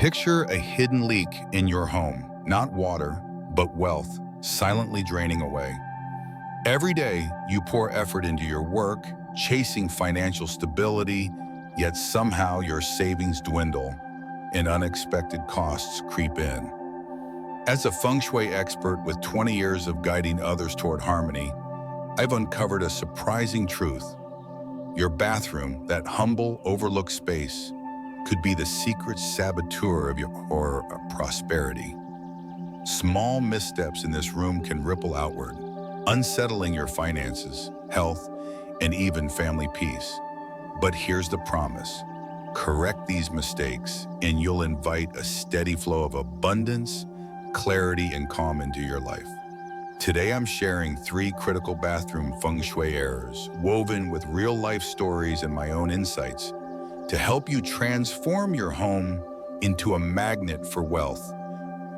Picture a hidden leak in your home, not water, but wealth, silently draining away. Every day, you pour effort into your work, chasing financial stability, yet somehow your savings dwindle and unexpected costs creep in. As a Feng Shui expert with 20 years of guiding others toward harmony, I've uncovered a surprising truth. Your bathroom, that humble, overlooked space, could be the secret saboteur of your prosperity. Small missteps in this room can ripple outward, unsettling your finances, health, and even family peace. But here's the promise. Correct these mistakes, and you'll invite a steady flow of abundance, clarity, and calm into your life. Today, I'm sharing 3 critical bathroom Feng Shui errors, woven with real-life stories and my own insights, to help you transform your home into a magnet for wealth.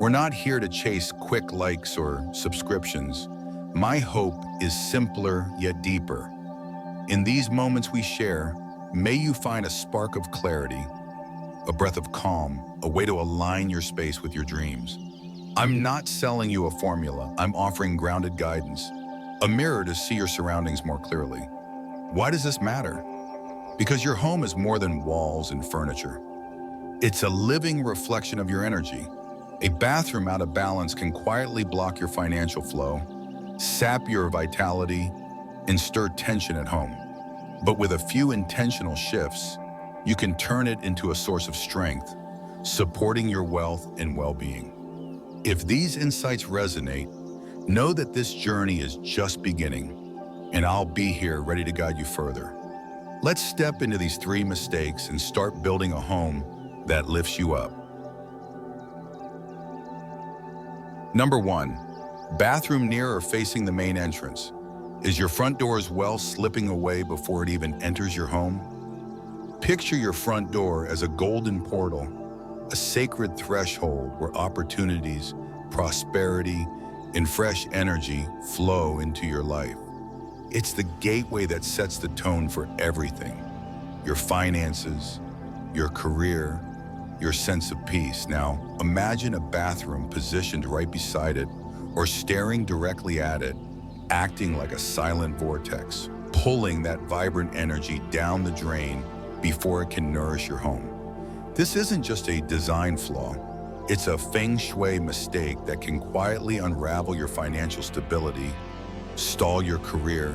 We're not here to chase quick likes or subscriptions. My hope is simpler yet deeper. In these moments we share, may you find a spark of clarity, a breath of calm, a way to align your space with your dreams. I'm not selling you a formula. I'm offering grounded guidance, a mirror to see your surroundings more clearly. Why does this matter? Because your home is more than walls and furniture. It's a living reflection of your energy. A bathroom out of balance can quietly block your financial flow, sap your vitality, and stir tension at home. But with a few intentional shifts, you can turn it into a source of strength, supporting your wealth and well-being. If these insights resonate, know that this journey is just beginning, and I'll be here ready to guide you further. Let's step into these 3 mistakes and start building a home that lifts you up. Number 1, bathroom near or facing the main entrance. Is your front door's well slipping away before it even enters your home? Picture your front door as a golden portal, a sacred threshold where opportunities, prosperity, and fresh energy flow into your life. It's the gateway that sets the tone for everything: your finances, your career, your sense of peace. Now, imagine a bathroom positioned right beside it or staring directly at it, acting like a silent vortex, pulling that vibrant energy down the drain before it can nourish your home. This isn't just a design flaw. It's a Feng Shui mistake that can quietly unravel your financial stability, stall your career,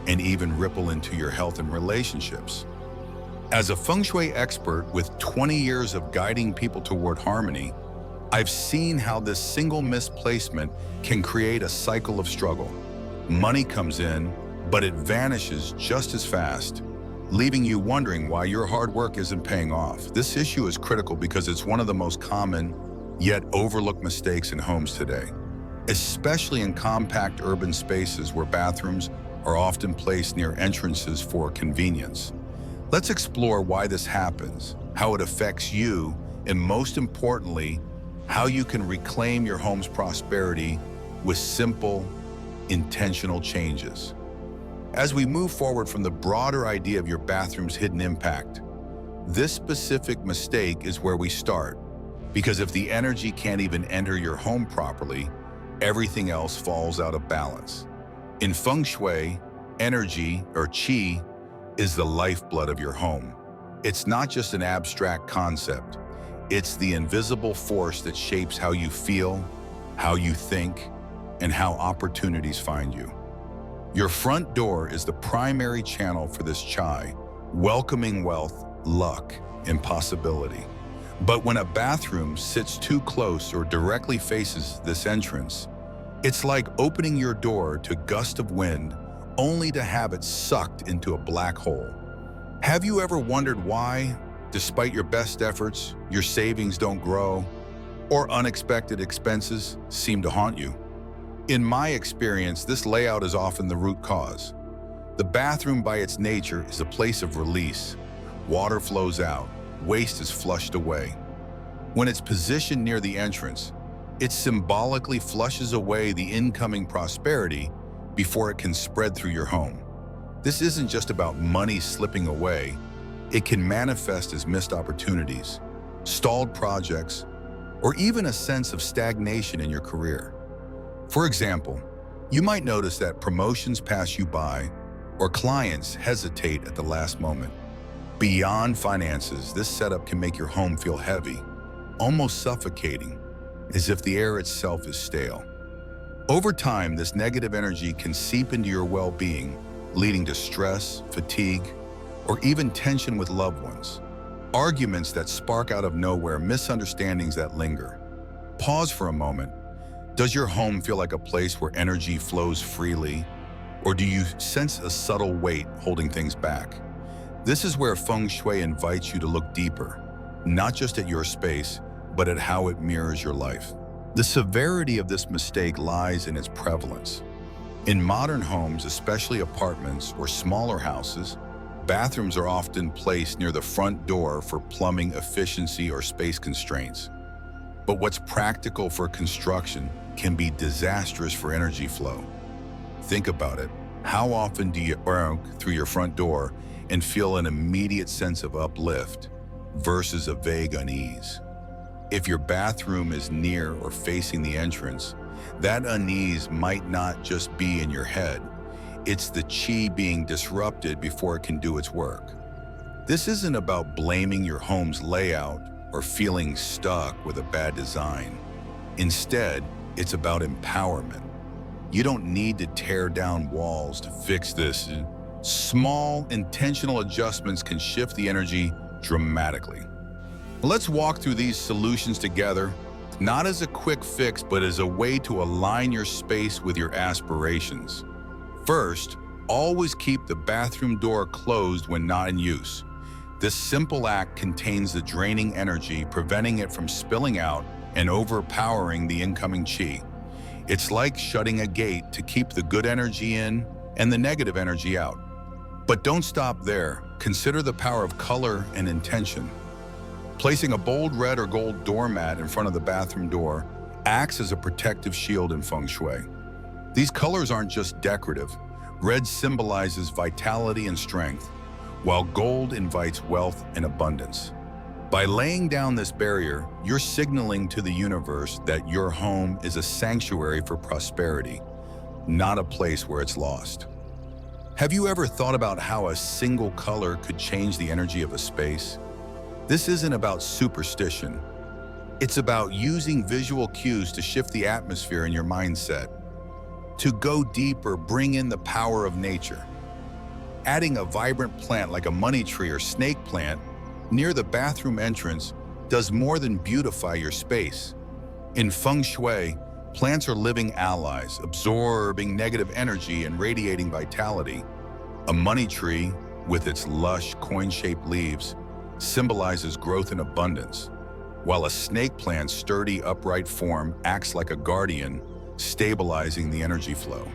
and even ripple into your health and relationships. As a Feng Shui expert with 20 years of guiding people toward harmony, I've seen how this single misplacement can create a cycle of struggle. Money comes in, but it vanishes just as fast, leaving you wondering why your hard work isn't paying off. This issue is critical because it's one of the most common, yet overlooked mistakes in homes today, especially in compact urban spaces where bathrooms are often placed near entrances for convenience. Let's explore why this happens, how it affects you, and most importantly, how you can reclaim your home's prosperity with simple, intentional changes. As we move forward from the broader idea of your bathroom's hidden impact, this specific mistake is where we start. Because if the energy can't even enter your home properly, everything else falls out of balance. In Feng Shui, energy, or qi, is the lifeblood of your home. It's not just an abstract concept. It's the invisible force that shapes how you feel, how you think, and how opportunities find you. Your front door is the primary channel for this qi, welcoming wealth, luck, and possibility. But when a bathroom sits too close or directly faces this entrance, it's like opening your door to a gust of wind only to have it sucked into a black hole. Have you ever wondered why, despite your best efforts, your savings don't grow, or unexpected expenses seem to haunt you? In my experience, this layout is often the root cause. The bathroom by its nature is a place of release. Water flows out, waste is flushed away. When it's positioned near the entrance, it symbolically flushes away the incoming prosperity before it can spread through your home. This isn't just about money slipping away. It can manifest as missed opportunities, stalled projects, or even a sense of stagnation in your career. For example, you might notice that promotions pass you by or clients hesitate at the last moment. Beyond finances, this setup can make your home feel heavy, almost suffocating, as if the air itself is stale. Over time, this negative energy can seep into your well-being, leading to stress, fatigue, or even tension with loved ones. Arguments that spark out of nowhere, misunderstandings that linger. Pause for a moment. Does your home feel like a place where energy flows freely, or do you sense a subtle weight holding things back? This is where Feng Shui invites you to look deeper, not just at your space, but at how it mirrors your life. The severity of this mistake lies in its prevalence. In modern homes, especially apartments or smaller houses, bathrooms are often placed near the front door for plumbing efficiency or space constraints. But what's practical for construction can be disastrous for energy flow. Think about it. How often do you walk through your front door and feel an immediate sense of uplift versus a vague unease? If your bathroom is near or facing the entrance, that unease might not just be in your head. It's the qi being disrupted before it can do its work. This isn't about blaming your home's layout or feeling stuck with a bad design. Instead, it's about empowerment. You don't need to tear down walls to fix this. Small, intentional adjustments can shift the energy dramatically. Let's walk through these solutions together, not as a quick fix, but as a way to align your space with your aspirations. First, always keep the bathroom door closed when not in use. This simple act contains the draining energy, preventing it from spilling out and overpowering the incoming qi. It's like shutting a gate to keep the good energy in and the negative energy out. But don't stop there. Consider the power of color and intention. Placing a bold red or gold doormat in front of the bathroom door acts as a protective shield in Feng Shui. These colors aren't just decorative. Red symbolizes vitality and strength, while gold invites wealth and abundance. By laying down this barrier, you're signaling to the universe that your home is a sanctuary for prosperity, not a place where it's lost. Have you ever thought about how a single color could change the energy of a space? This isn't about superstition. It's about using visual cues to shift the atmosphere in your mindset. To go deeper, bring in the power of nature. Adding a vibrant plant like a money tree or snake plant near the bathroom entrance does more than beautify your space. In Feng Shui, plants are living allies, absorbing negative energy and radiating vitality. A money tree, with its lush, coin-shaped leaves, symbolizes growth and abundance, while a snake plant's sturdy, upright form acts like a guardian, stabilizing the energy flow.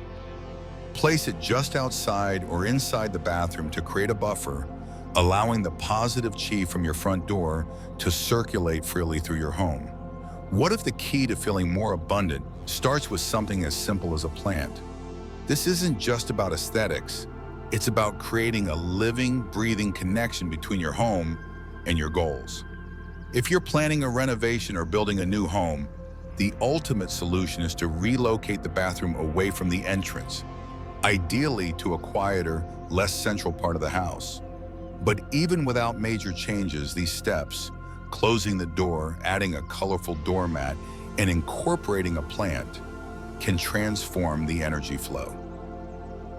Place it just outside or inside the bathroom to create a buffer, allowing the positive qi from your front door to circulate freely through your home. What if the key to feeling more abundant starts with something as simple as a plant? This isn't just about aesthetics. It's about creating a living, breathing connection between your home and your goals. If you're planning a renovation or building a new home, the ultimate solution is to relocate the bathroom away from the entrance, ideally to a quieter, less central part of the house. But even without major changes, these steps, closing the door, adding a colorful doormat, and incorporating a plant, can transform the energy flow.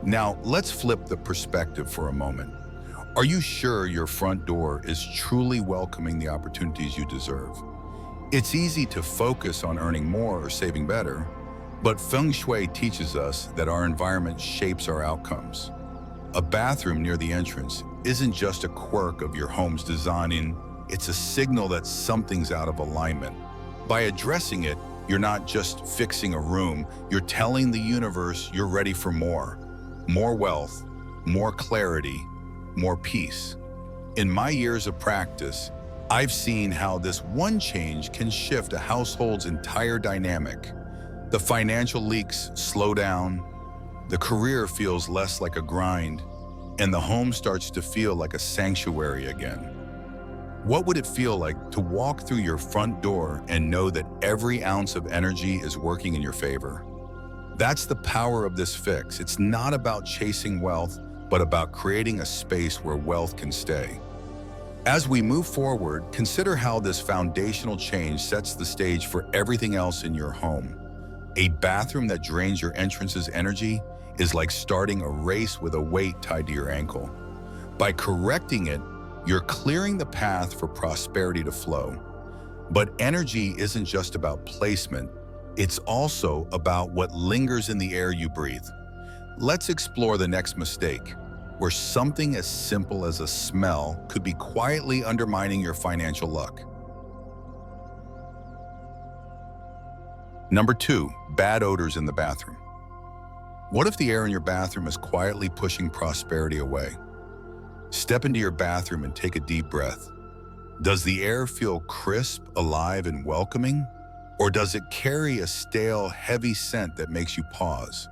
Now, let's flip the perspective for a moment. Are you sure your front door is truly welcoming the opportunities you deserve? It's easy to focus on earning more or saving better, but Feng Shui teaches us that our environment shapes our outcomes. A bathroom near the entrance isn't just a quirk of your home's design, it's a signal that something's out of alignment. By addressing it, you're not just fixing a room, you're telling the universe you're ready for more. More wealth, more clarity, more peace. In my years of practice, I've seen how this one change can shift a household's entire dynamic. The financial leaks slow down, the career feels less like a grind, and the home starts to feel like a sanctuary again. What would it feel like to walk through your front door and know that every ounce of energy is working in your favor? That's the power of this fix. It's not about chasing wealth, but about creating a space where wealth can stay. As we move forward, consider how this foundational change sets the stage for everything else in your home. A bathroom that drains your entrance's energy is like starting a race with a weight tied to your ankle. By correcting it, you're clearing the path for prosperity to flow. But energy isn't just about placement, it's also about what lingers in the air you breathe. Let's explore the next mistake, where something as simple as a smell could be quietly undermining your financial luck. Number 2, bad odors in the bathroom. What if the air in your bathroom is quietly pushing prosperity away? Step into your bathroom and take a deep breath. Does the air feel crisp, alive, and welcoming? Or does it carry a stale, heavy scent that makes you pause?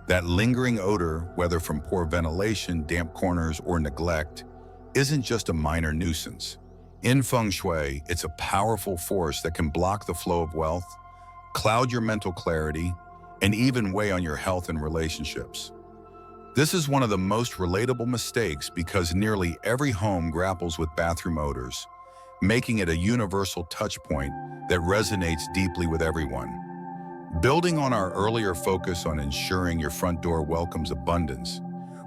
That lingering odor, whether from poor ventilation, damp corners, or neglect, isn't just a minor nuisance. In Feng Shui, it's a powerful force that can block the flow of wealth, cloud your mental clarity, and even weigh on your health and relationships. This is one of the most relatable mistakes because nearly every home grapples with bathroom odors, making it a universal touch point that resonates deeply with everyone. Building on our earlier focus on ensuring your front door welcomes abundance,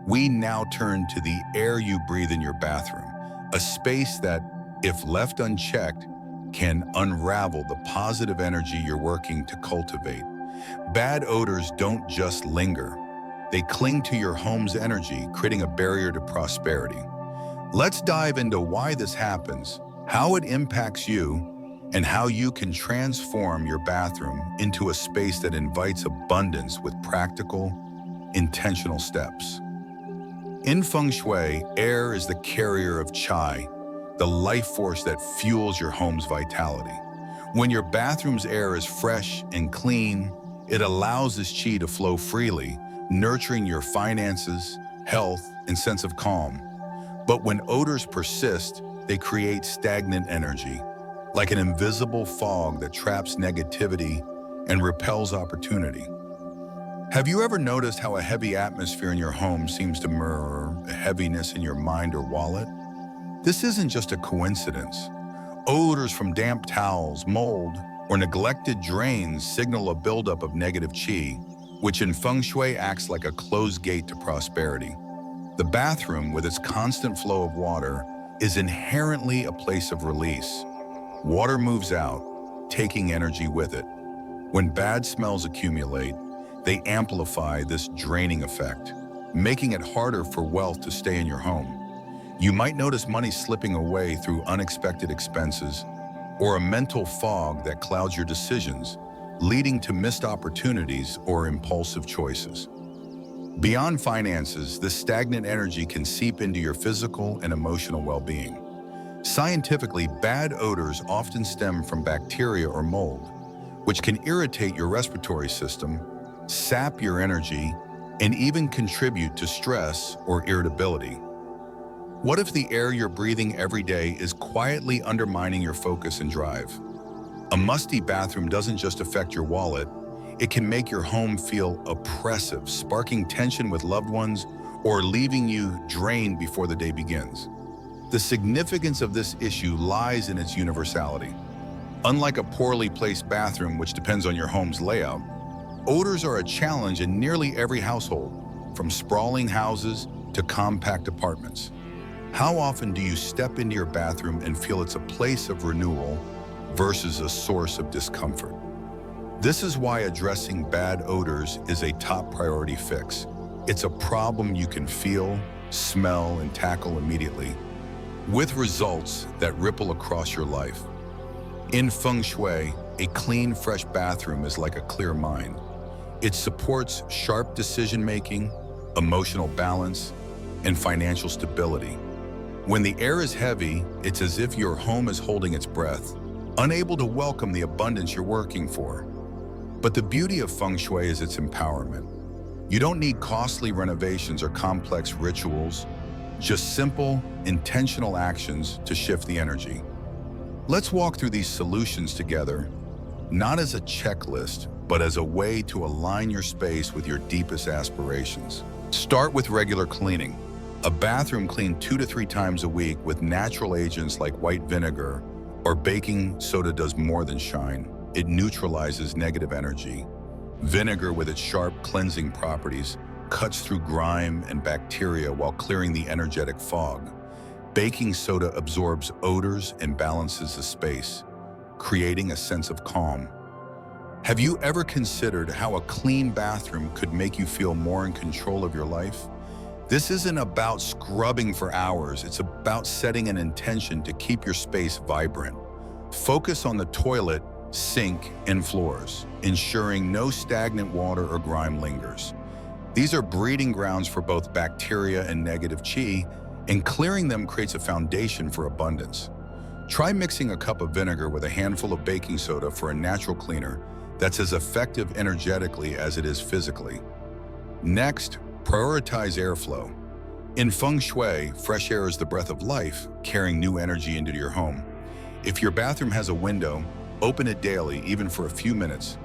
we now turn to the air you breathe in your bathroom, a space that, if left unchecked, can unravel the positive energy you're working to cultivate. Bad odors don't just linger. They cling to your home's energy, creating a barrier to prosperity. Let's dive into why this happens, how it impacts you, and how you can transform your bathroom into a space that invites abundance with practical, intentional steps. In Feng Shui, air is the carrier of qi, the life force that fuels your home's vitality. When your bathroom's air is fresh and clean, it allows this qi to flow freely, nurturing your finances, health, and sense of calm. But when odors persist, they create stagnant energy, like an invisible fog that traps negativity and repels opportunity. Have you ever noticed how a heavy atmosphere in your home seems to mirror a heaviness in your mind or wallet? This isn't just a coincidence. Odors from damp towels, mold, or neglected drains signal a buildup of negative qi, which in Feng Shui acts like a closed gate to prosperity. The bathroom, with its constant flow of water, is inherently a place of release. Water moves out, taking energy with it. When bad smells accumulate, they amplify this draining effect, making it harder for wealth to stay in your home. You might notice money slipping away through unexpected expenses or a mental fog that clouds your decisions, leading to missed opportunities or impulsive choices. Beyond finances, this stagnant energy can seep into your physical and emotional well-being. Scientifically, bad odors often stem from bacteria or mold, which can irritate your respiratory system, sap your energy, and even contribute to stress or irritability. What if the air you're breathing every day is quietly undermining your focus and drive? A musty bathroom doesn't just affect your wallet, it can make your home feel oppressive, sparking tension with loved ones or leaving you drained before the day begins. The significance of this issue lies in its universality. Unlike a poorly placed bathroom, which depends on your home's layout, odors are a challenge in nearly every household, from sprawling houses to compact apartments. How often do you step into your bathroom and feel it's a place of renewal versus a source of discomfort? This is why addressing bad odors is a top priority fix. It's a problem you can feel, smell, and tackle immediately, with results that ripple across your life. In Feng Shui, a clean, fresh bathroom is like a clear mind. It supports sharp decision-making, emotional balance, and financial stability. When the air is heavy, it's as if your home is holding its breath, unable to welcome the abundance you're working for. But the beauty of Feng Shui is its empowerment. You don't need costly renovations or complex rituals. Just simple, intentional actions to shift the energy. Let's walk through these solutions together, not as a checklist, but as a way to align your space with your deepest aspirations. Start with regular cleaning. A bathroom cleaned 2 to 3 times a week with natural agents like white vinegar or baking soda does more than shine. It neutralizes negative energy. Vinegar, with its sharp cleansing properties, cuts through grime and bacteria while clearing the energetic fog. Baking soda absorbs odors and balances the space, creating a sense of calm. Have you ever considered how a clean bathroom could make you feel more in control of your life? This isn't about scrubbing for hours, it's about setting an intention to keep your space vibrant. Focus on the toilet, sink, and floors, ensuring no stagnant water or grime lingers. These are breeding grounds for both bacteria and negative qi, and clearing them creates a foundation for abundance. Try mixing a cup of vinegar with a handful of baking soda for a natural cleaner that's as effective energetically as it is physically. Next, prioritize airflow. In Feng Shui, fresh air is the breath of life, carrying new energy into your home. If your bathroom has a window, open it daily, even for a few minutes,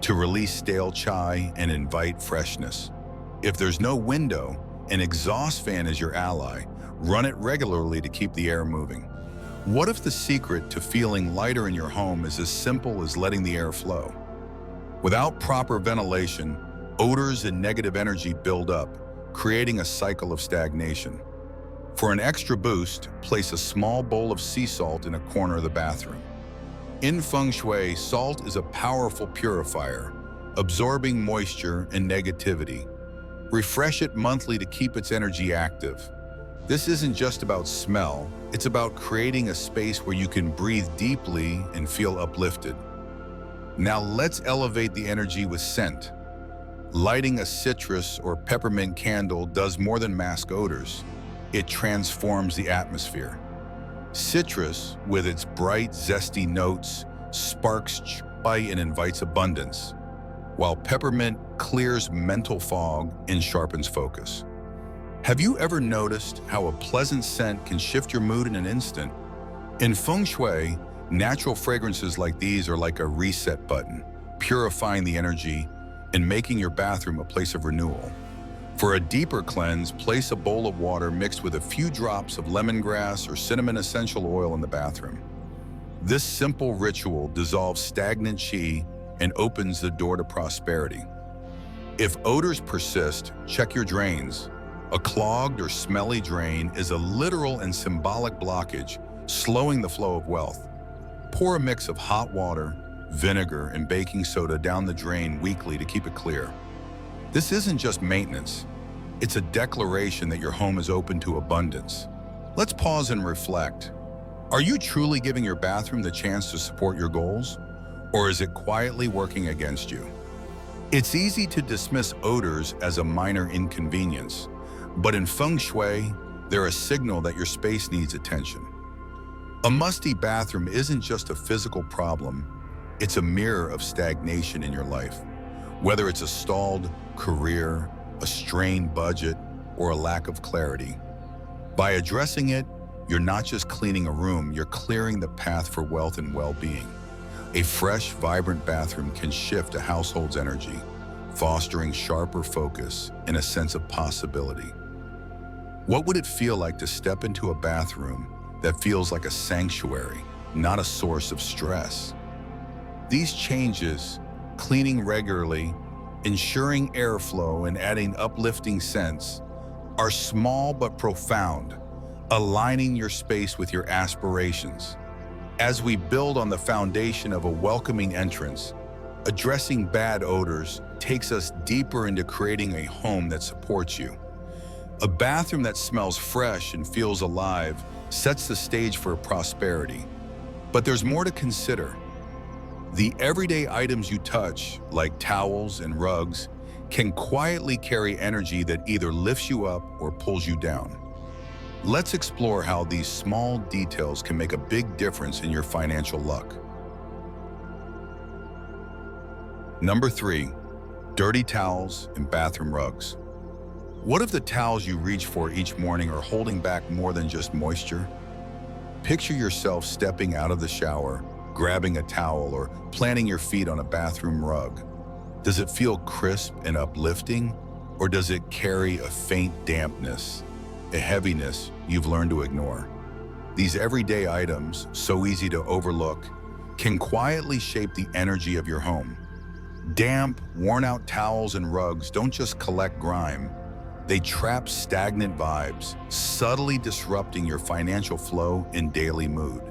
to release stale chai and invite freshness. If there's no window, an exhaust fan is your ally. Run it regularly to keep the air moving. What if the secret to feeling lighter in your home is as simple as letting the air flow? Without proper ventilation, odors and negative energy build up, creating a cycle of stagnation. For an extra boost, place a small bowl of sea salt in a corner of the bathroom. In Feng Shui, salt is a powerful purifier, absorbing moisture and negativity. Refresh it monthly to keep its energy active. This isn't just about smell, it's about creating a space where you can breathe deeply and feel uplifted. Now let's elevate the energy with scent. Lighting a citrus or peppermint candle does more than mask odors. It transforms the atmosphere. Citrus, with its bright, zesty notes, sparks joy and invites abundance, while peppermint clears mental fog and sharpens focus. Have you ever noticed how a pleasant scent can shift your mood in an instant? In Feng Shui, natural fragrances like these are like a reset button, purifying the energy and making your bathroom a place of renewal. For a deeper cleanse, place a bowl of water mixed with a few drops of lemongrass or cinnamon essential oil in the bathroom. This simple ritual dissolves stagnant qi and opens the door to prosperity. If odors persist, check your drains. A clogged or smelly drain is a literal and symbolic blockage, slowing the flow of wealth. Pour a mix of hot water, vinegar, and baking soda down the drain weekly to keep it clear. This isn't just maintenance, it's a declaration that your home is open to abundance. Let's pause and reflect. Are you truly giving your bathroom the chance to support your goals? Or is it quietly working against you? It's easy to dismiss odors as a minor inconvenience, but in Feng Shui, they're a signal that your space needs attention. A musty bathroom isn't just a physical problem, it's a mirror of stagnation in your life. Whether it's a stalled career, a strained budget, or a lack of clarity. By addressing it, you're not just cleaning a room, you're clearing the path for wealth and well-being. A fresh, vibrant bathroom can shift a household's energy, fostering sharper focus and a sense of possibility. What would it feel like to step into a bathroom that feels like a sanctuary, not a source of stress? These changes, cleaning regularly, ensuring airflow, and adding uplifting scents, are small but profound, aligning your space with your aspirations. As we build on the foundation of a welcoming entrance, addressing bad odors takes us deeper into creating a home that supports you. A bathroom that smells fresh and feels alive sets the stage for prosperity. But there's more to consider. The everyday items you touch, like towels and rugs, can quietly carry energy that either lifts you up or pulls you down. Let's explore how these small details can make a big difference in your financial luck. Number 3, dirty towels and bathroom rugs. What if the towels you reach for each morning are holding back more than just moisture? Picture yourself stepping out of the shower, grabbing a towel, or planting your feet on a bathroom rug. Does it feel crisp and uplifting, or does it carry a faint dampness, a heaviness you've learned to ignore? These everyday items, so easy to overlook, can quietly shape the energy of your home. Damp, worn-out towels and rugs don't just collect grime, they trap stagnant vibes, subtly disrupting your financial flow and daily mood.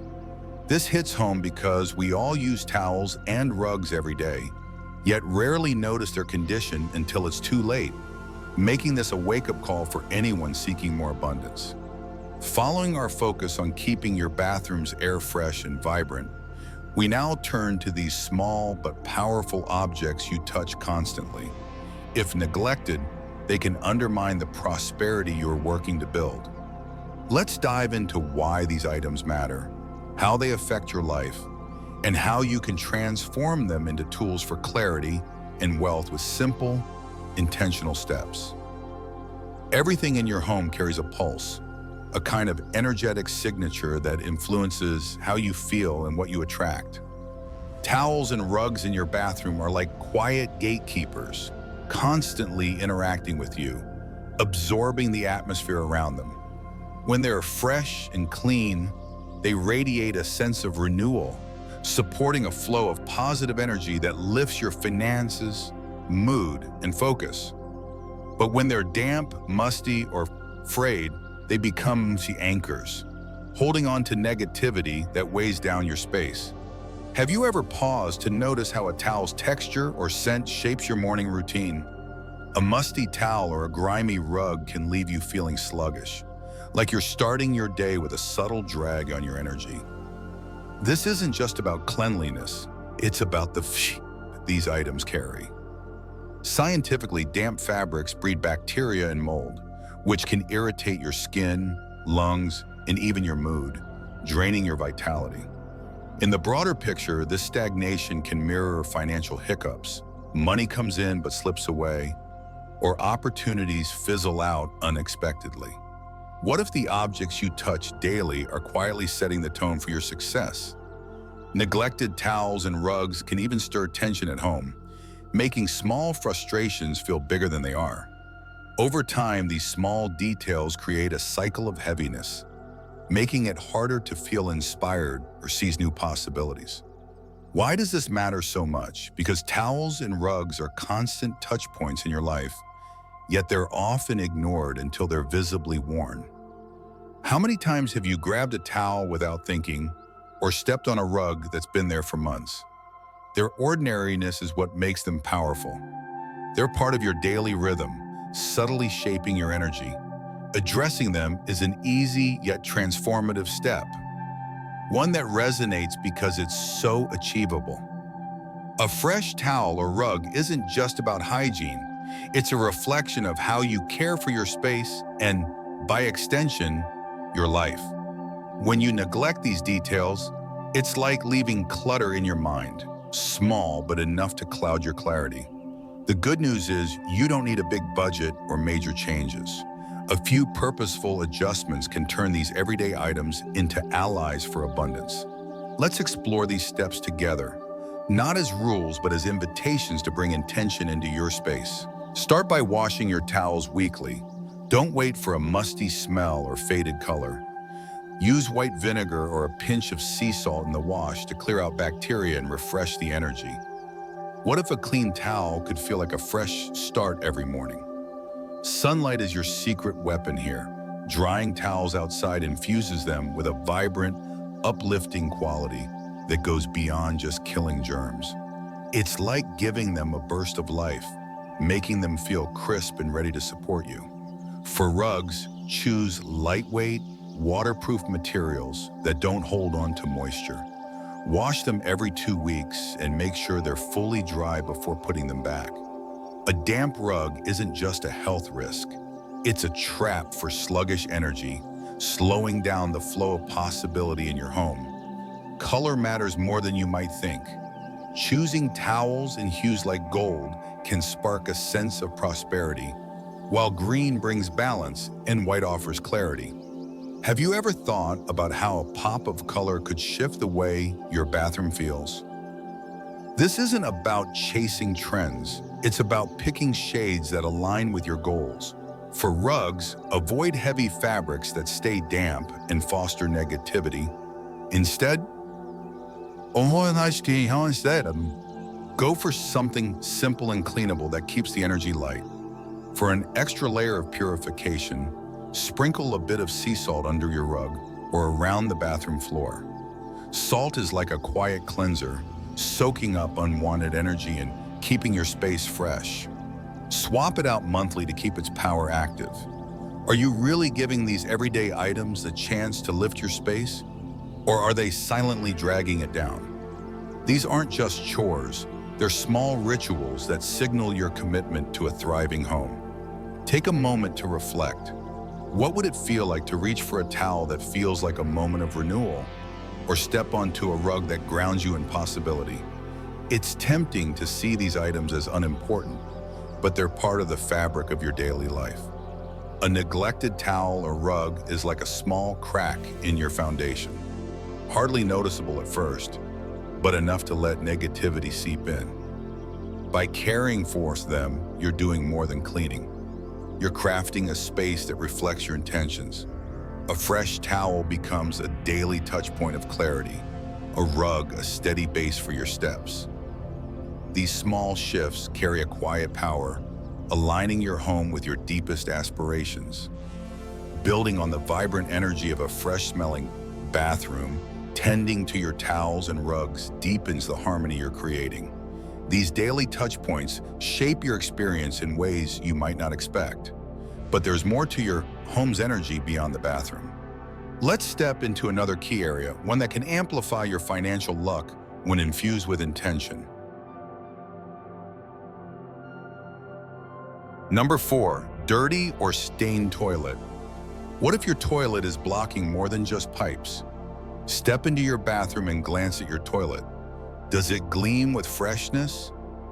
This hits home because we all use towels and rugs every day, yet rarely notice their condition until it's too late, making this a wake-up call for anyone seeking more abundance. Following our focus on keeping your bathroom's air fresh and vibrant, we now turn to these small but powerful objects you touch constantly. If neglected, they can undermine the prosperity you're working to build. Let's dive into why these items matter, how they affect your life, and how you can transform them into tools for clarity and wealth with simple, intentional steps. Everything in your home carries a pulse, a kind of energetic signature that influences how you feel and what you attract. Towels and rugs in your bathroom are like quiet gatekeepers, constantly interacting with you, absorbing the atmosphere around them. When they're fresh and clean, they radiate a sense of renewal, supporting a flow of positive energy that lifts your finances, mood, and focus. But when they're damp, musty, or frayed, they become the anchors, holding on to negativity that weighs down your space. Have you ever paused to notice how a towel's texture or scent shapes your morning routine? A musty towel or a grimy rug can leave you feeling sluggish, like you're starting your day with a subtle drag on your energy. This isn't just about cleanliness, it's about the these items carry. Scientifically, damp fabrics breed bacteria and mold, which can irritate your skin, lungs, and even your mood, draining your vitality. In the broader picture, this stagnation can mirror financial hiccups. Money comes in but slips away, or opportunities fizzle out unexpectedly. What if the objects you touch daily are quietly setting the tone for your success? Neglected towels and rugs can even stir tension at home, making small frustrations feel bigger than they are. Over time, these small details create a cycle of heaviness, making it harder to feel inspired or seize new possibilities. Why does this matter so much? Because towels and rugs are constant touch points in your life, yet they're often ignored until they're visibly worn. How many times have you grabbed a towel without thinking, or stepped on a rug that's been there for months? Their ordinariness is what makes them powerful. They're part of your daily rhythm, subtly shaping your energy. Addressing them is an easy yet transformative step, one that resonates because it's so achievable. A fresh towel or rug isn't just about hygiene, it's a reflection of how you care for your space and, by extension, your life. When you neglect these details, it's like leaving clutter in your mind, small but enough to cloud your clarity. The good news is you don't need a big budget or major changes. A few purposeful adjustments can turn these everyday items into allies for abundance. Let's explore these steps together, not as rules, but as invitations to bring intention into your space. Start by washing your towels weekly. Don't wait for a musty smell or faded color. Use white vinegar or a pinch of sea salt in the wash to clear out bacteria and refresh the energy. What if a clean towel could feel like a fresh start every morning? Sunlight is your secret weapon here. Drying towels outside infuses them with a vibrant, uplifting quality that goes beyond just killing germs. It's like giving them a burst of life, making them feel crisp and ready to support you. For rugs, choose lightweight, waterproof materials that don't hold on to moisture. Wash them every 2 weeks and make sure they're fully dry before putting them back. A damp rug isn't just a health risk. It's a trap for sluggish energy, slowing down the flow of possibility in your home. Color matters more than you might think. Choosing towels in hues like gold can spark a sense of prosperity, while green brings balance and white offers clarity. Have you ever thought about how a pop of color could shift the way your bathroom feels? This isn't about chasing trends. It's about picking shades that align with your goals. For rugs, avoid heavy fabrics that stay damp and foster negativity. Instead, go for something simple and cleanable that keeps the energy light. For an extra layer of purification, sprinkle a bit of sea salt under your rug or around the bathroom floor. Salt is like a quiet cleanser, soaking up unwanted energy and keeping your space fresh. Swap it out monthly to keep its power active. Are you really giving these everyday items a chance to lift your space? Or are they silently dragging it down? These aren't just chores, they're small rituals that signal your commitment to a thriving home. Take a moment to reflect. What would it feel like to reach for a towel that feels like a moment of renewal, or step onto a rug that grounds you in possibility? It's tempting to see these items as unimportant, but they're part of the fabric of your daily life. A neglected towel or rug is like a small crack in your foundation, hardly noticeable at first, but enough to let negativity seep in. By caring for them, you're doing more than cleaning. You're crafting a space that reflects your intentions. A fresh towel becomes a daily touch point of clarity, a rug a steady base for your steps. These small shifts carry a quiet power, aligning your home with your deepest aspirations. Building on the vibrant energy of a fresh-smelling bathroom, tending to your towels and rugs deepens the harmony you're creating. These daily touch points shape your experience in ways you might not expect. But there's more to your home's energy beyond the bathroom. Let's step into another key area, one that can amplify your financial luck when infused with intention. Number 4, dirty or stained toilet. What if your toilet is blocking more than just pipes? Step into your bathroom and glance at your toilet. Does it gleam with freshness?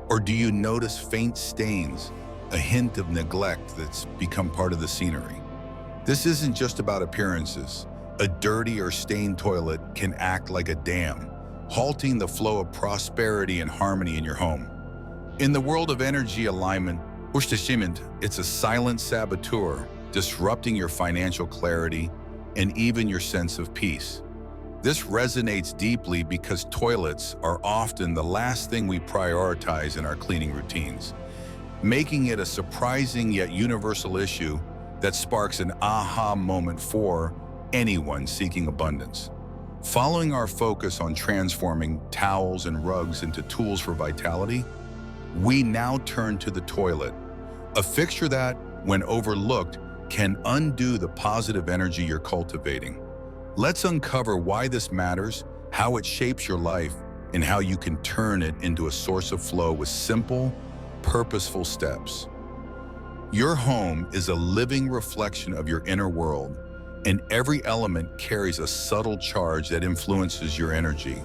Or do you notice faint stains, a hint of neglect that's become part of the scenery? This isn't just about appearances. A dirty or stained toilet can act like a dam, halting the flow of prosperity and harmony in your home. In the world of energy alignment, it's a silent saboteur, disrupting your financial clarity and even your sense of peace. This resonates deeply because toilets are often the last thing we prioritize in our cleaning routines, making it a surprising yet universal issue that sparks an aha moment for anyone seeking abundance. Following our focus on transforming towels and rugs into tools for vitality, we now turn to the toilet, a fixture that, when overlooked, can undo the positive energy you're cultivating. Let's uncover why this matters, how it shapes your life, and how you can turn it into a source of flow with simple, purposeful steps. Your home is a living reflection of your inner world, and every element carries a subtle charge that influences your energy.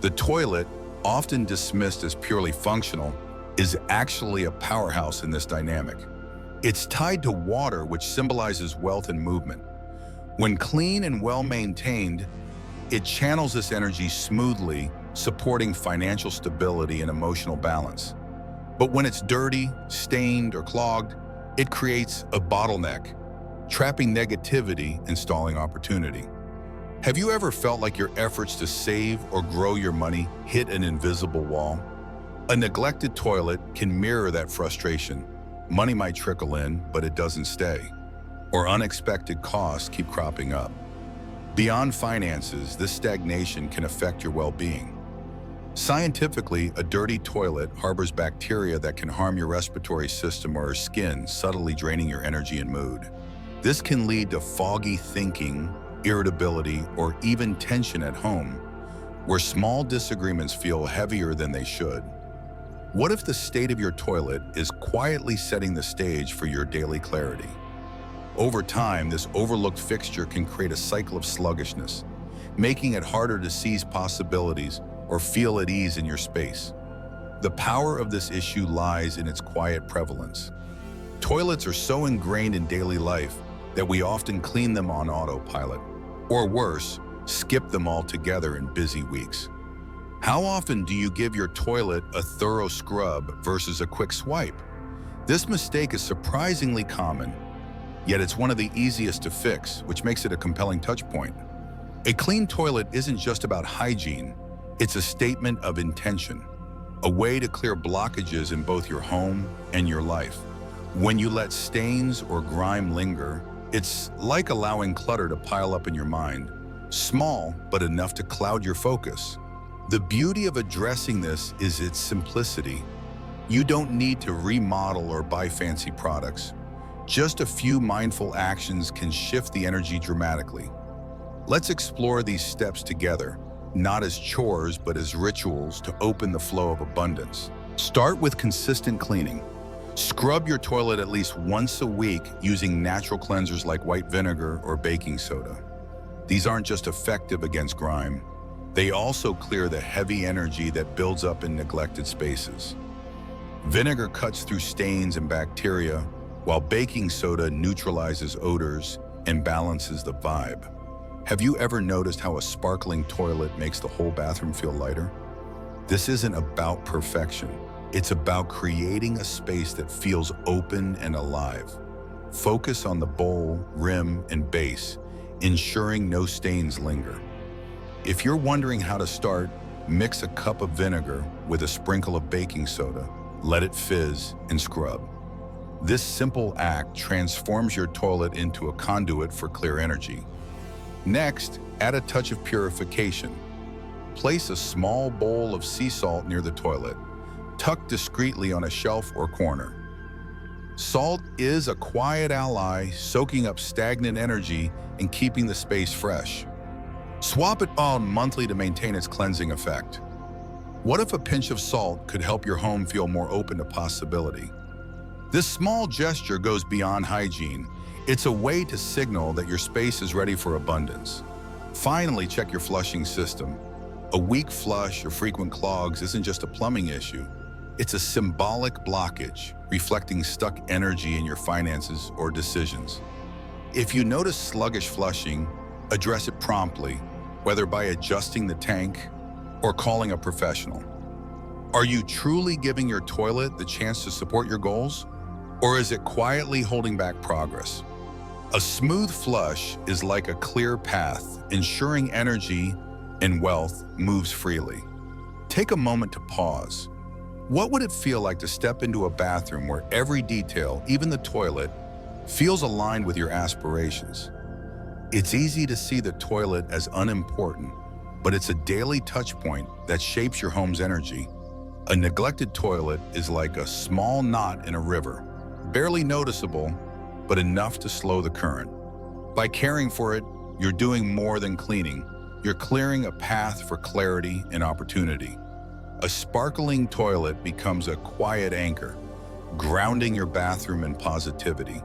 The toilet, often dismissed as purely functional, is actually a powerhouse in this dynamic. It's tied to water, which symbolizes wealth and movement. When clean and well-maintained, it channels this energy smoothly, supporting financial stability and emotional balance. But when it's dirty, stained, or clogged, it creates a bottleneck, trapping negativity and stalling opportunity. Have you ever felt like your efforts to save or grow your money hit an invisible wall? A neglected toilet can mirror that frustration. Money might trickle in, but it doesn't stay, or unexpected costs keep cropping up. Beyond finances, this stagnation can affect your well-being. Scientifically, a dirty toilet harbors bacteria that can harm your respiratory system or skin, subtly draining your energy and mood. This can lead to foggy thinking, irritability, or even tension at home, where small disagreements feel heavier than they should. What if the state of your toilet is quietly setting the stage for your daily clarity? Over time, this overlooked fixture can create a cycle of sluggishness, making it harder to seize possibilities or feel at ease in your space. The power of this issue lies in its quiet prevalence. Toilets are so ingrained in daily life that we often clean them on autopilot, or worse, skip them altogether in busy weeks. How often do you give your toilet a thorough scrub versus a quick swipe? This mistake is surprisingly common, yet it's one of the easiest to fix, which makes it a compelling touchpoint. A clean toilet isn't just about hygiene, it's a statement of intention, a way to clear blockages in both your home and your life. When you let stains or grime linger, it's like allowing clutter to pile up in your mind, small but enough to cloud your focus. The beauty of addressing this is its simplicity. You don't need to remodel or buy fancy products. Just a few mindful actions can shift the energy dramatically. Let's explore these steps together, not as chores, but as rituals to open the flow of abundance. Start with consistent cleaning. Scrub your toilet at least once a week using natural cleansers like white vinegar or baking soda. These aren't just effective against grime, they also clear the heavy energy that builds up in neglected spaces. Vinegar cuts through stains and bacteria, while baking soda neutralizes odors and balances the vibe. Have you ever noticed how a sparkling toilet makes the whole bathroom feel lighter? This isn't about perfection. It's about creating a space that feels open and alive. Focus on the bowl, rim, and base, ensuring no stains linger. If you're wondering how to start, mix a cup of vinegar with a sprinkle of baking soda, let it fizz, and scrub. This simple act transforms your toilet into a conduit for clear energy. Next, add a touch of purification. Place a small bowl of sea salt near the toilet, tucked discreetly on a shelf or corner. Salt is a quiet ally, soaking up stagnant energy and keeping the space fresh. Swap it out monthly to maintain its cleansing effect. What if a pinch of salt could help your home feel more open to possibility? This small gesture goes beyond hygiene. It's a way to signal that your space is ready for abundance. Finally, check your flushing system. A weak flush or frequent clogs isn't just a plumbing issue. It's a symbolic blockage, reflecting stuck energy in your finances or decisions. If you notice sluggish flushing, address it promptly, whether by adjusting the tank or calling a professional. Are you truly giving your toilet the chance to support your goals? Or is it quietly holding back progress? A smooth flush is like a clear path, ensuring energy and wealth moves freely. Take a moment to pause. What would it feel like to step into a bathroom where every detail, even the toilet, feels aligned with your aspirations? It's easy to see the toilet as unimportant, but it's a daily touch point that shapes your home's energy. A neglected toilet is like a small knot in a river, barely noticeable, but enough to slow the current. By caring for it, you're doing more than cleaning. You're clearing a path for clarity and opportunity. A sparkling toilet becomes a quiet anchor, grounding your bathroom in positivity.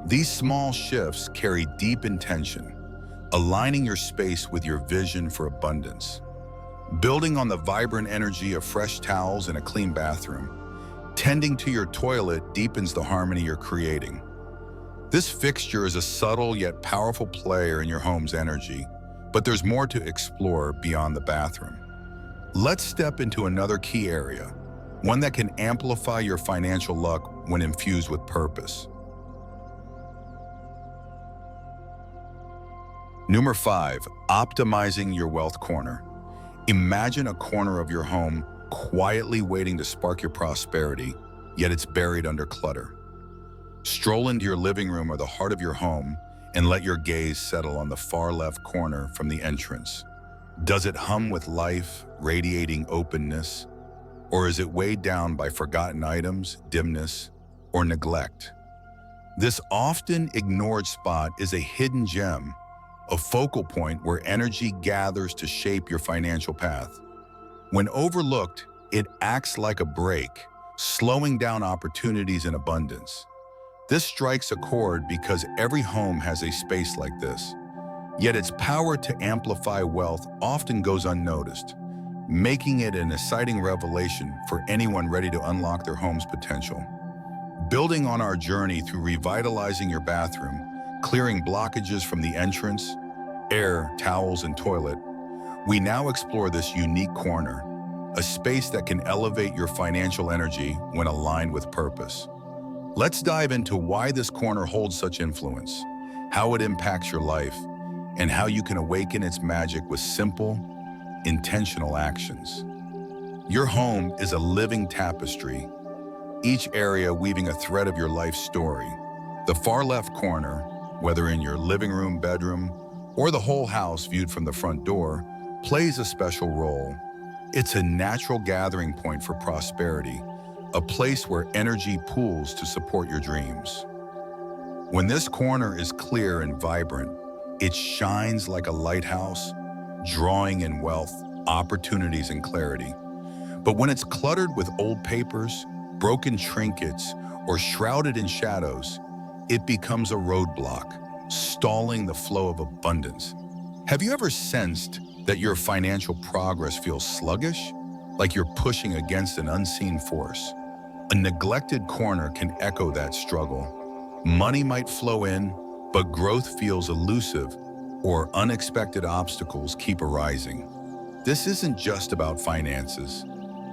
These small shifts carry deep intention, aligning your space with your vision for abundance. Building on the vibrant energy of fresh towels and a clean bathroom, tending to your toilet deepens the harmony you're creating. This fixture is a subtle yet powerful player in your home's energy, but there's more to explore beyond the bathroom. Let's step into another key area, one that can amplify your financial luck when infused with purpose. Number 5, optimizing your wealth corner. Imagine a corner of your home quietly waiting to spark your prosperity, yet it's buried under clutter. Stroll into your living room or the heart of your home and let your gaze settle on the far left corner from the entrance. Does it hum with life, radiating openness? Or is it weighed down by forgotten items, dimness, or neglect? This often ignored spot is a hidden gem, a focal point where energy gathers to shape your financial path. When overlooked, it acts like a brake, slowing down opportunities in abundance. This strikes a chord because every home has a space like this. Yet its power to amplify wealth often goes unnoticed, making it an exciting revelation for anyone ready to unlock their home's potential. Building on our journey through revitalizing your bathroom, clearing blockages from the entrance, air, towels, and toilet, we now explore this unique corner, a space that can elevate your financial energy when aligned with purpose. Let's dive into why this corner holds such influence, how it impacts your life, and how you can awaken its magic with simple, intentional actions. Your home is a living tapestry, each area weaving a thread of your life story. The far left corner, whether in your living room, bedroom, or the whole house viewed from the front door, plays a special role. It's a natural gathering point for prosperity, a place where energy pools to support your dreams. When this corner is clear and vibrant, it shines like a lighthouse, drawing in wealth, opportunities, and clarity. But when it's cluttered with old papers, broken trinkets, or shrouded in shadows, it becomes a roadblock, stalling the flow of abundance. Have you ever sensed that your financial progress feels sluggish, like you're pushing against an unseen force? A neglected corner can echo that struggle. Money might flow in, but growth feels elusive, or unexpected obstacles keep arising. This isn't just about finances.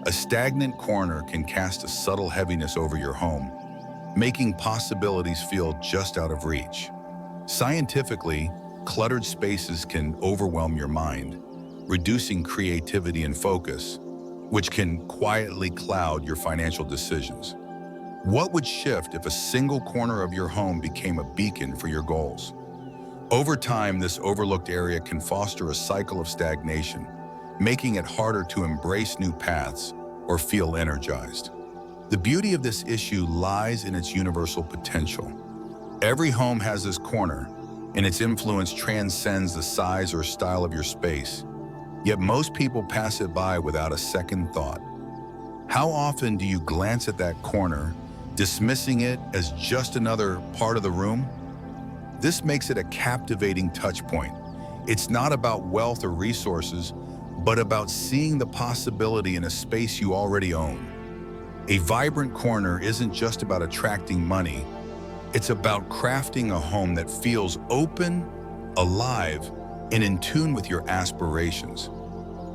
A stagnant corner can cast a subtle heaviness over your home, making possibilities feel just out of reach. Scientifically, cluttered spaces can overwhelm your mind, reducing creativity and focus, which can quietly cloud your financial decisions. What would shift if a single corner of your home became a beacon for your goals? Over time, this overlooked area can foster a cycle of stagnation, making it harder to embrace new paths or feel energized. The beauty of this issue lies in its universal potential. Every home has this corner, and its influence transcends the size or style of your space. Yet most people pass it by without a second thought. How often do you glance at that corner, dismissing it as just another part of the room? This makes it a captivating touch point. It's not about wealth or resources, but about seeing the possibility in a space you already own. A vibrant corner isn't just about attracting money. It's about crafting a home that feels open, alive, and in tune with your aspirations.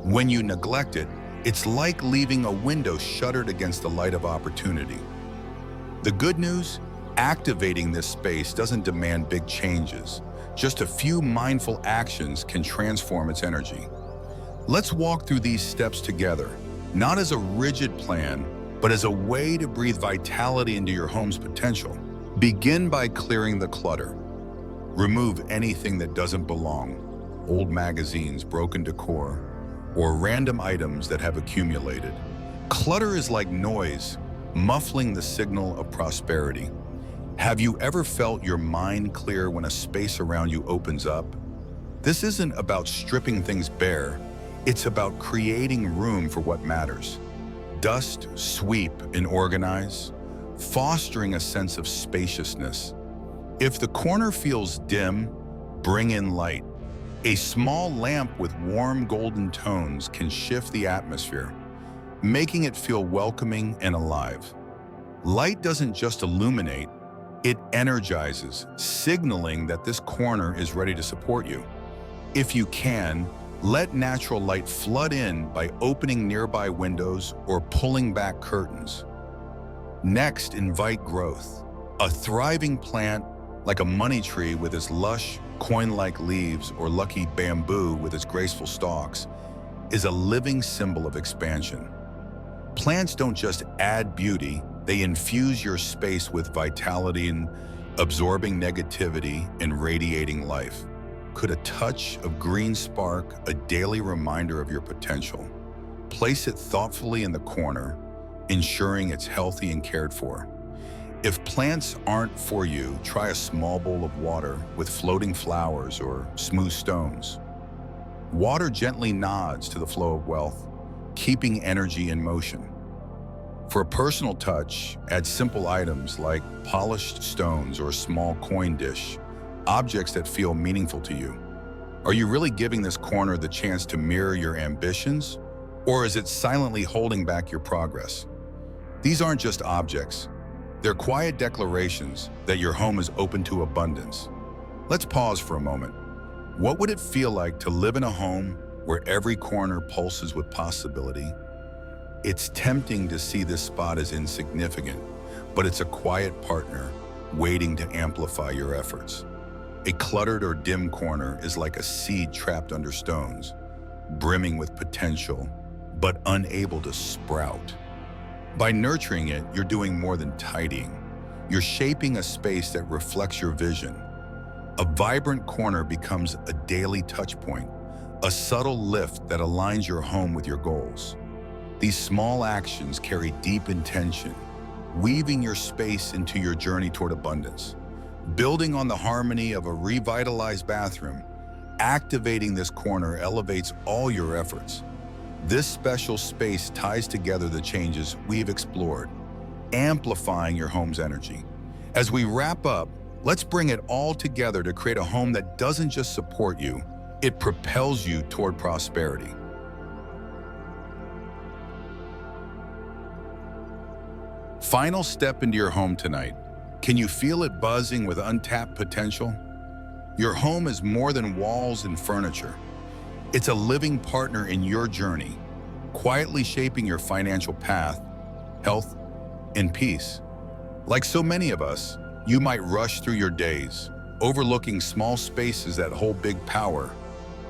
When you neglect it, it's like leaving a window shuttered against the light of opportunity. The good news? Activating this space doesn't demand big changes. Just a few mindful actions can transform its energy. Let's walk through these steps together, not as a rigid plan, but as a way to breathe vitality into your home's potential. Begin by clearing the clutter. Remove anything that doesn't belong, old magazines, broken decor, or random items that have accumulated. Clutter is like noise, muffling the signal of prosperity. Have you ever felt your mind clear when a space around you opens up? This isn't about stripping things bare. It's about creating room for what matters. Dust, sweep, and organize, fostering a sense of spaciousness. If the corner feels dim, bring in light. A small lamp with warm golden tones can shift the atmosphere, making it feel welcoming and alive. Light doesn't just illuminate, it energizes, signaling that this corner is ready to support you. If you can, let natural light flood in by opening nearby windows or pulling back curtains. Next, invite growth. A thriving plant, like a money tree with its lush, coin-like leaves, or lucky bamboo with its graceful stalks, is a living symbol of expansion. Plants don't just add beauty, they infuse your space with vitality and absorbing negativity and radiating life. Could a touch of green spark a daily reminder of your potential? Place it thoughtfully in the corner, ensuring it's healthy and cared for. If plants aren't for you, try a small bowl of water with floating flowers or smooth stones. Water gently nods to the flow of wealth, keeping energy in motion. For a personal touch, add simple items like polished stones or a small coin dish, objects that feel meaningful to you. Are you really giving this corner the chance to mirror your ambitions, or is it silently holding back your progress? These aren't just objects. They're quiet declarations that your home is open to abundance. Let's pause for a moment. What would it feel like to live in a home where every corner pulses with possibility? It's tempting to see this spot as insignificant, but it's a quiet partner waiting to amplify your efforts. A cluttered or dim corner is like a seed trapped under stones, brimming with potential, but unable to sprout. By nurturing it, you're doing more than tidying. You're shaping a space that reflects your vision. A vibrant corner becomes a daily touch point, a subtle lift that aligns your home with your goals. These small actions carry deep intention, weaving your space into your journey toward abundance. Building on the harmony of a revitalized bathroom, activating this corner elevates all your efforts. This special space ties together the changes we've explored, amplifying your home's energy. As we wrap up, let's bring it all together to create a home that doesn't just support you, it propels you toward prosperity. Final step into your home tonight. Can you feel it buzzing with untapped potential? Your home is more than walls and furniture. It's a living partner in your journey, quietly shaping your financial path, health, and peace. Like so many of us, you might rush through your days, overlooking small spaces that hold big power.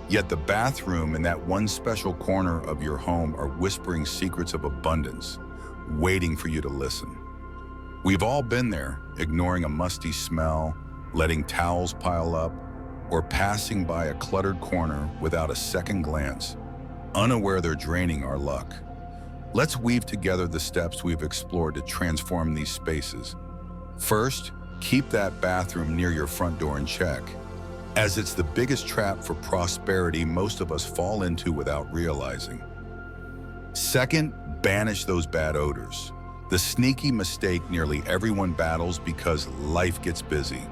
Yet the bathroom and that one special corner of your home are whispering secrets of abundance, waiting for you to listen. We've all been there, ignoring a musty smell, letting towels pile up, or passing by a cluttered corner without a second glance, unaware they're draining our luck. Let's weave together the steps we've explored to transform these spaces. First, keep that bathroom near your front door in check, as it's the biggest trap for prosperity most of us fall into without realizing. Second, banish those bad odors, the sneaky mistake nearly everyone battles because life gets busy.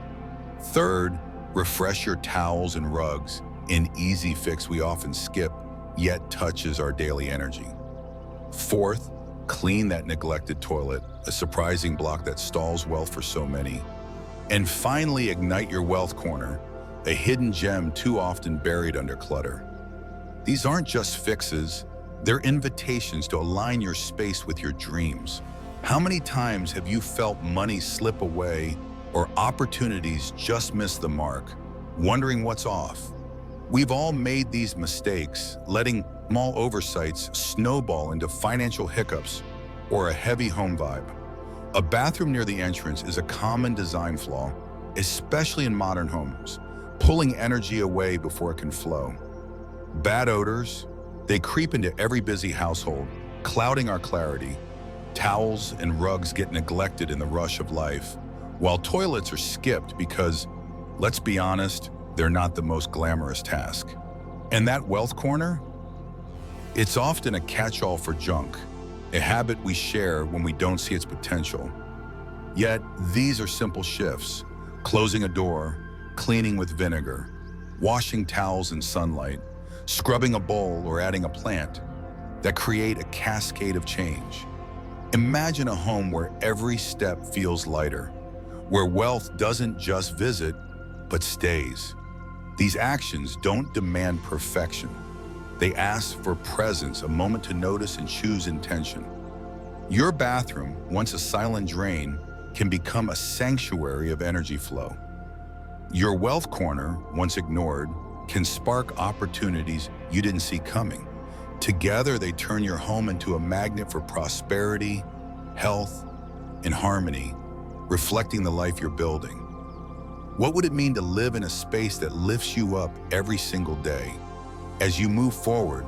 Third, refresh your towels and rugs, an easy fix we often skip, yet touches our daily energy. Fourth, clean that neglected toilet, a surprising block that stalls wealth for so many. And finally, ignite your wealth corner, a hidden gem too often buried under clutter. These aren't just fixes, they're invitations to align your space with your dreams. How many times have you felt money slip away or opportunities just miss the mark, wondering what's off? We've all made these mistakes, letting small oversights snowball into financial hiccups or a heavy home vibe. A bathroom near the entrance is a common design flaw, especially in modern homes, pulling energy away before it can flow. Bad odors, they creep into every busy household, clouding our clarity. Towels and rugs get neglected in the rush of life, while toilets are skipped because, let's be honest, they're not the most glamorous task. And that wealth corner? It's often a catch-all for junk, a habit we share when we don't see its potential. Yet, these are simple shifts: closing a door, cleaning with vinegar, washing towels in sunlight, scrubbing a bowl or adding a plant, that create a cascade of change. Imagine a home where every step feels lighter, where wealth doesn't just visit, but stays. These actions don't demand perfection. They ask for presence, a moment to notice and choose intention. Your bathroom, once a silent drain, can become a sanctuary of energy flow. Your wealth corner, once ignored, can spark opportunities you didn't see coming. Together, they turn your home into a magnet for prosperity, health, and harmony, reflecting the life you're building. What would it mean to live in a space that lifts you up every single day? As you move forward,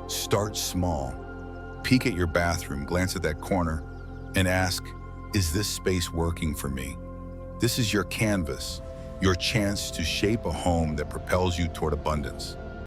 start small. Peek at your bathroom, glance at that corner, and ask, is this space working for me? This is your canvas, your chance to shape a home that propels you toward abundance.